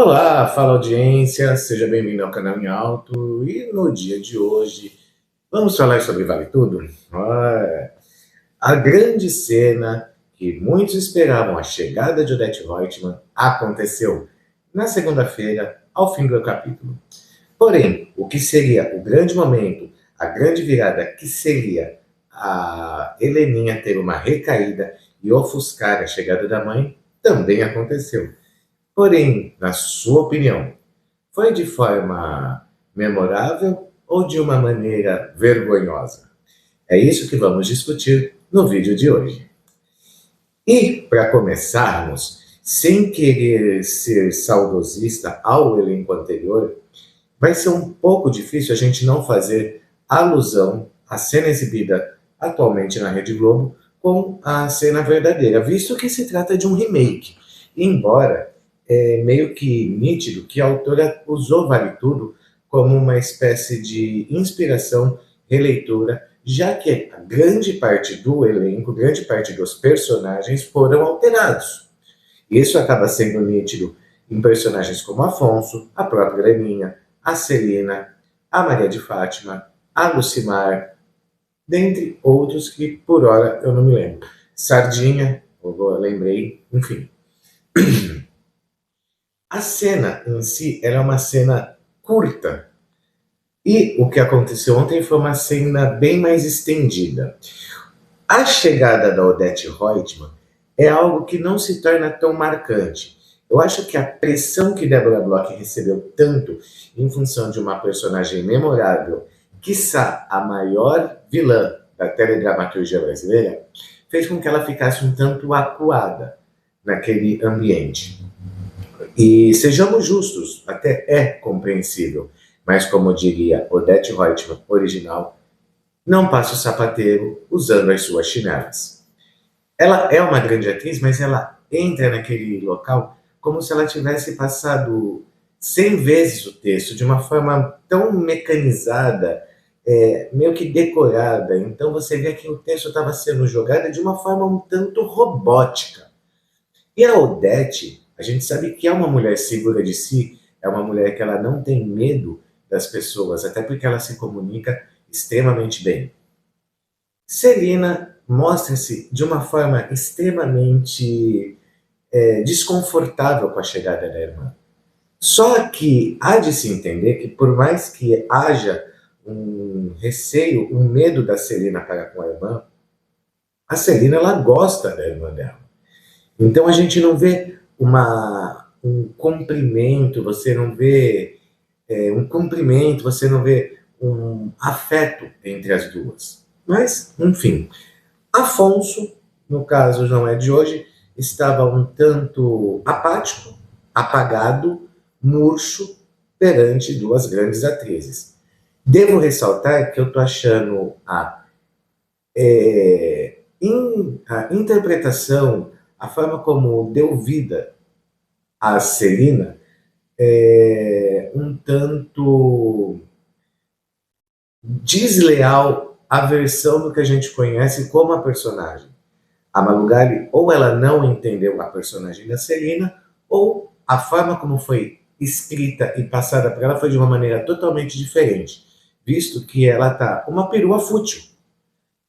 Olá, fala audiência, seja bem-vindo ao canal em Alto. E no dia de hoje vamos falar sobre Vale Tudo? A grande cena que muitos esperavam, a chegada de Odete Roitman, aconteceu na segunda-feira, ao fim do capítulo. Porém, o que seria o grande momento, a grande virada, que seria a Heleninha ter uma recaída e ofuscar a chegada da mãe, também aconteceu. Porém, na sua opinião, foi de forma memorável ou de uma maneira vergonhosa? É isso que vamos discutir no vídeo de hoje. E, para começarmos, sem querer ser saudosista ao elenco anterior, vai ser um pouco difícil a gente não fazer alusão à cena exibida atualmente na Rede Globo com a cena verdadeira, visto que se trata de um remake. Embora é meio que nítido que a autora usou Vale Tudo como uma espécie de inspiração, releitura, já que a grande parte do elenco, grande parte dos personagens foram alterados. Isso acaba sendo nítido em personagens como Afonso, a própria Leninha, a Celina, a Maria de Fátima, a Lucimar, dentre outros que por hora eu não me lembro. Sardinha, eu lembrei, enfim. A cena em si era uma cena curta. E o que aconteceu ontem foi uma cena bem mais estendida. A chegada da Odete Roitman é algo que não se torna tão marcante. Eu acho que a pressão que Deborah Bloch recebeu tanto em função de uma personagem memorável, quiçá a maior vilã da teledramaturgia brasileira, fez com que ela ficasse um tanto acuada naquele ambiente. E sejamos justos, até é compreensível, mas como diria Odete Roitman original, não passa o sapateiro usando as suas chinelas. Ela é uma grande atriz, mas ela entra naquele local como se ela tivesse passado 100 vezes o texto, de uma forma tão mecanizada, meio que decorada. Então você vê que o texto estava sendo jogado de uma forma um tanto robótica. E a Odete, a gente sabe que é uma mulher segura de si, é uma mulher que ela não tem medo das pessoas, até porque ela se comunica extremamente bem. Celina mostra-se de uma forma extremamente desconfortável com a chegada da irmã. Só que há de se entender que por mais que haja um receio, um medo da Celina para com a irmã, a Celina ela gosta da irmã dela. Então a gente não vê um cumprimento, você não vê você não vê um afeto entre as duas. Mas, enfim, Afonso, no caso não é de hoje, estava um tanto apático, apagado, murcho perante duas grandes atrizes. Devo ressaltar que eu estou achando a interpretação, a forma como deu vida a Celina, um tanto desleal à versão do que a gente conhece como a personagem. A Malu Gali, ou ela não entendeu a personagem da Celina, ou a forma como foi escrita e passada para ela foi de uma maneira totalmente diferente, visto que ela tá uma perua fútil.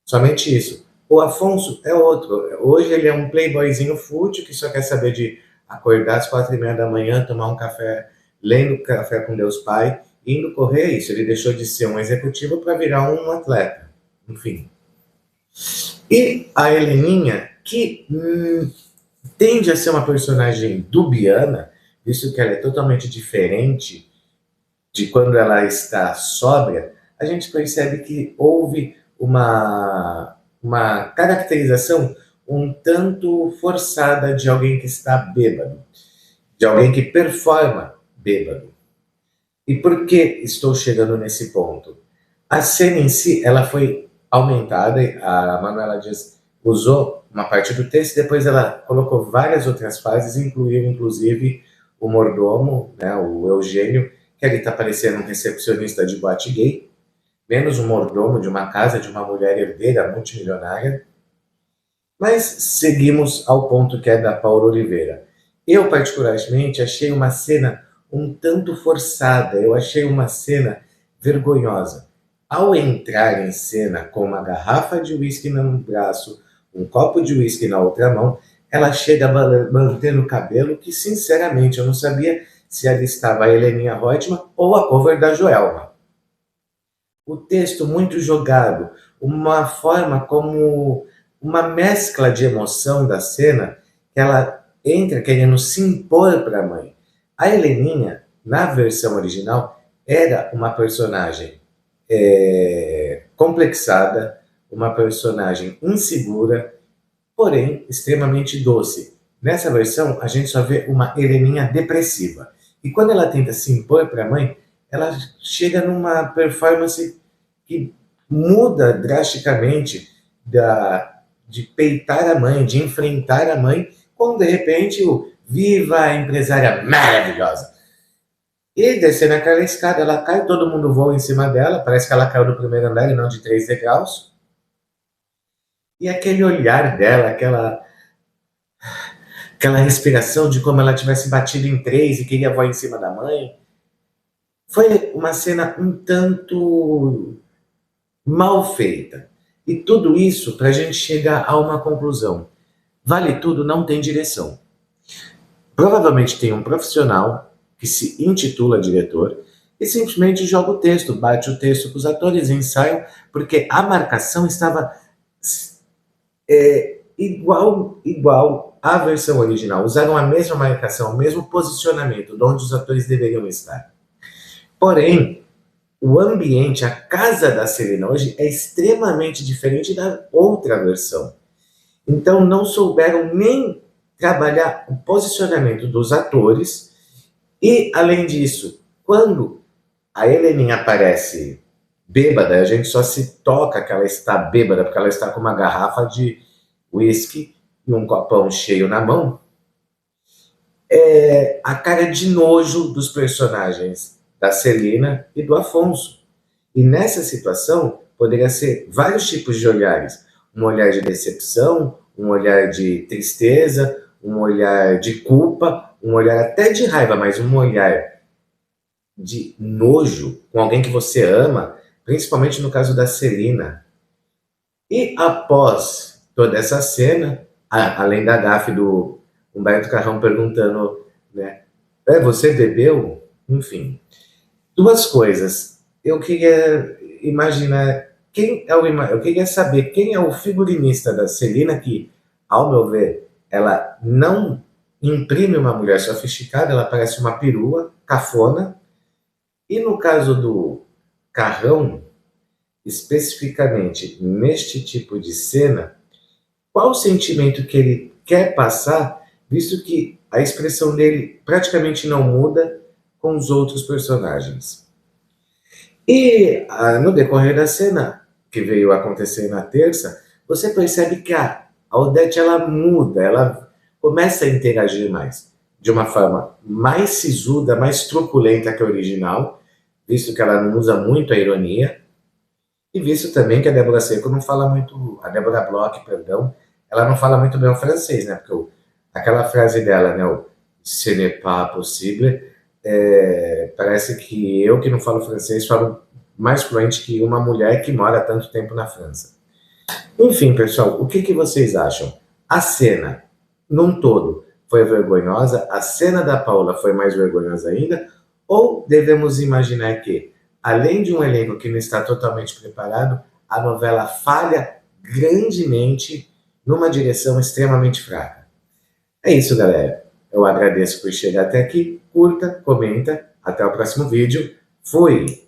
Somente isso. O Afonso é outro. Hoje ele é um playboyzinho fútil que só quer saber de acordar às 4h30 da manhã, tomar um café, lendo Café com Deus Pai, indo correr isso. Ele deixou de ser um executivo para virar um atleta. Enfim. E a Heleninha, que tende a ser uma personagem dubiana, visto que ela é totalmente diferente de quando ela está sóbria, a gente percebe que houve uma caracterização um tanto forçada de alguém que está bêbado, de alguém que performa bêbado. E por que estou chegando nesse ponto? A cena em si, ela foi aumentada, a Manuela Dias usou uma parte do texto, depois ela colocou várias outras fases, incluiu inclusive o mordomo, né, o Eugênio, que ali está parecendo um recepcionista de boate gay, menos um mordomo de uma casa de uma mulher herdeira multimilionária. Mas seguimos ao ponto que é da Paula Oliveira. Eu, particularmente, achei uma cena um tanto forçada, eu achei uma cena vergonhosa. Ao entrar em cena com uma garrafa de uísque no braço, um copo de uísque na outra mão, ela chega mantendo o cabelo, que sinceramente eu não sabia se ali estava a Heleninha Reutemann ou a cover da Joelma. O texto muito jogado, uma forma como uma mescla de emoção da cena, que ela entra querendo se impor para a mãe. A Heleninha, na versão original, era uma personagem complexada, uma personagem insegura, porém extremamente doce. Nessa versão, a gente só vê uma Heleninha depressiva. E quando ela tenta se impor para a mãe, ela chega numa performance que muda drasticamente de peitar a mãe, de enfrentar a mãe, quando de repente o viva a empresária maravilhosa. E descendo aquela escada, ela cai, todo mundo voa em cima dela, parece que ela caiu do primeiro andar e não de 3 degraus. E aquele olhar dela, aquela respiração de como ela tivesse batido em 3 e queria voar em cima da mãe. Foi uma cena um tanto mal feita. E tudo isso para a gente chegar a uma conclusão. Vale Tudo não tem direção. Provavelmente tem um profissional que se intitula diretor e simplesmente joga o texto, bate o texto com os atores, ensaiam, porque a marcação estava igual à versão original. Usaram a mesma marcação, o mesmo posicionamento de onde os atores deveriam estar. Porém, o ambiente, a casa da Celina hoje é extremamente diferente da outra versão. Então não souberam nem trabalhar o posicionamento dos atores e, além disso, quando a Heleninha aparece bêbada, a gente só se toca que ela está bêbada porque ela está com uma garrafa de uísque e um copão cheio na mão. A cara de nojo dos personagens da Celina e do Afonso. E nessa situação, poderia ser vários tipos de olhares. Um olhar de decepção, um olhar de tristeza, um olhar de culpa, um olhar até de raiva, mas um olhar de nojo com alguém que você ama, principalmente no caso da Celina. E após toda essa cena, além da gafe do Humberto Carrão perguntando, né, você bebeu? Enfim, duas coisas. Eu queria imaginar eu queria saber quem é o figurinista da Celina, que, ao meu ver, ela não imprime uma mulher sofisticada, ela parece uma perua, cafona. E no caso do Carrão, especificamente neste tipo de cena, qual o sentimento que ele quer passar, visto que a expressão dele praticamente não muda com os outros personagens. E no decorrer da cena, que veio acontecer na terça, você percebe que a Odete ela muda, ela começa a interagir mais, de uma forma mais sisuda, mais truculenta que a original, visto que ela não usa muito a ironia, e visto também que a Débora Seco não fala muito, a Débora Bloch, perdão, ela não fala muito bem o francês, né? Porque aquela frase dela, né, o "ce n'est pas possible", parece que eu que não falo francês falo mais fluente que uma mulher que mora tanto tempo na França. Enfim, pessoal, o que vocês acham? A cena, num todo, foi vergonhosa? A cena da Paula foi mais vergonhosa ainda? Ou devemos imaginar que, além de um elenco que não está totalmente preparado, a novela falha grandemente numa direção extremamente fraca? É isso, galera. Eu agradeço por chegar até aqui. Curta, comenta. Até o próximo vídeo. Fui!